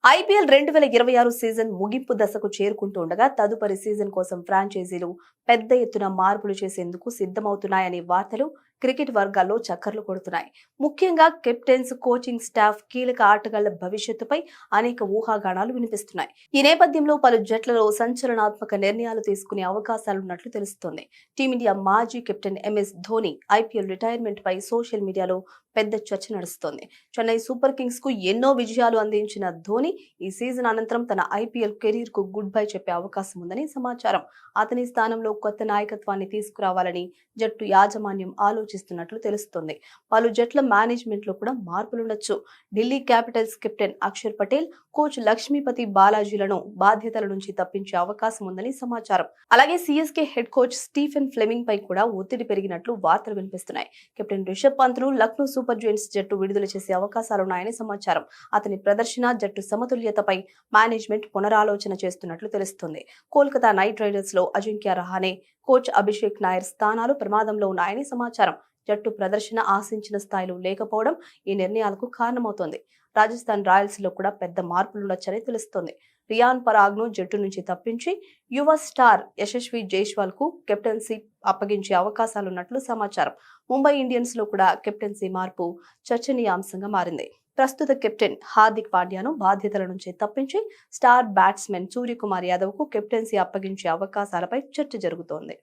IPL 2026 season ముగింపు దశకు చేరుకుంటుండగా తదుపరి సీజన్ కోసం ఫ్రాంచైజీలు పెద్ద ఎత్తున మార్పులు చేసేందుకు సిద్ధమవుతున్నాయనే వార్తలు క్రికెట్ వర్గాల్లో చక్కర్లు కొడుతున్నాయి. ముఖ్యంగా కెప్టెన్స్, కోచింగ్ స్టాఫ్, కీలక ఆటగాళ్ల భవిష్యత్తుపై అనేక ఊహాగానాలు వినిపిస్తున్నాయి. ఈ నేపథ్యంలో పలు జట్లలో సంచలనాత్మక నిర్ణయాలు తీసుకునే అవకాశాలున్నట్లు తెలుస్తోంది. టీమిండియా మాజీ కెప్టెన్ ఎంఎస్ ధోని ఐపీఎల్ రిటైర్మెంట్ పై సోషల్ మీడియాలో పెద్ద చర్చ నడుస్తోంది. చెన్నై సూపర్ కింగ్స్ కు ఎన్నో విజయాలు అందించిన ధోని ఈ సీజన్ అనంతరం తన ఐపీఎల్ కెరీర్ కు గుడ్ బై చెప్పే అవకాశం ఉందని సమాచారం. అతని స్థానంలో కొత్త నాయకత్వాన్ని తీసుకురావాలని జట్టు యాజమాన్యం ఆలోచిస్తున్నట్లు తెలుస్తోంది. పలు జట్ల మేనేజ్మెంట్ లో కూడా మార్పులుండొచ్చు. Delhi Capitals captain Axar Patel, coach Lakshmipathy బాలాజీలను బాధ్యతల నుంచి తప్పించే అవకాశం ఉందని సమాచారం. అలాగే CSK head coach Stephen Fleming పై కూడా ఒత్తిడి పెరిగినట్లు వార్తలు వినిపిస్తున్నాయి. కెప్టెన్ రిషబ్ పంత్ ను లక్నో సూపర్ జెయింట్స్ జట్టు విడుదల చేసే అవకాశాలున్నాయని సమాచారం. అతని ప్రదర్శన, జట్టు సమతుల్యతపై మేనేజ్మెంట్ పునరాలోచన చేస్తున్నట్లు తెలుస్తోంది. కోల్కతా నైట్ రైడర్స్ లో అజింక్య రహానే, కోచ్ అభిషేక్ నాయర్ స్థానాలు ప్రమాదంలో ఉన్నాయని సమాచారం. జట్టు ప్రదర్శన ఆశించిన స్థాయిలో లేకపోవడం ఈ నిర్ణయాలకు కారణమవుతోంది. రాజస్థాన్ రాయల్స్ లో కూడా పెద్ద మార్పులుండొచ్చని తెలుస్తోంది. రియాన్ పరాగ్ ను జట్టు నుంచి తప్పించి యువ స్టార్ యశస్వి జైస్వాల్ కు కెప్టెన్సీ అప్పగించే అవకాశాలున్నట్లు సమాచారం. ముంబై ఇండియన్స్ లో కూడా కెప్టెన్సీ మార్పు చర్చనీయాంశంగా మారింది. ప్రస్తుత కెప్టెన్ హార్దిక్ పాండ్యాను బాధ్యతల నుంచి తప్పించి స్టార్ బ్యాట్స్మెన్ సూర్యకుమార్ యాదవ్ కు కెప్టెన్సీ అప్పగించే అవకాశాలపై చర్చ జరుగుతోంది.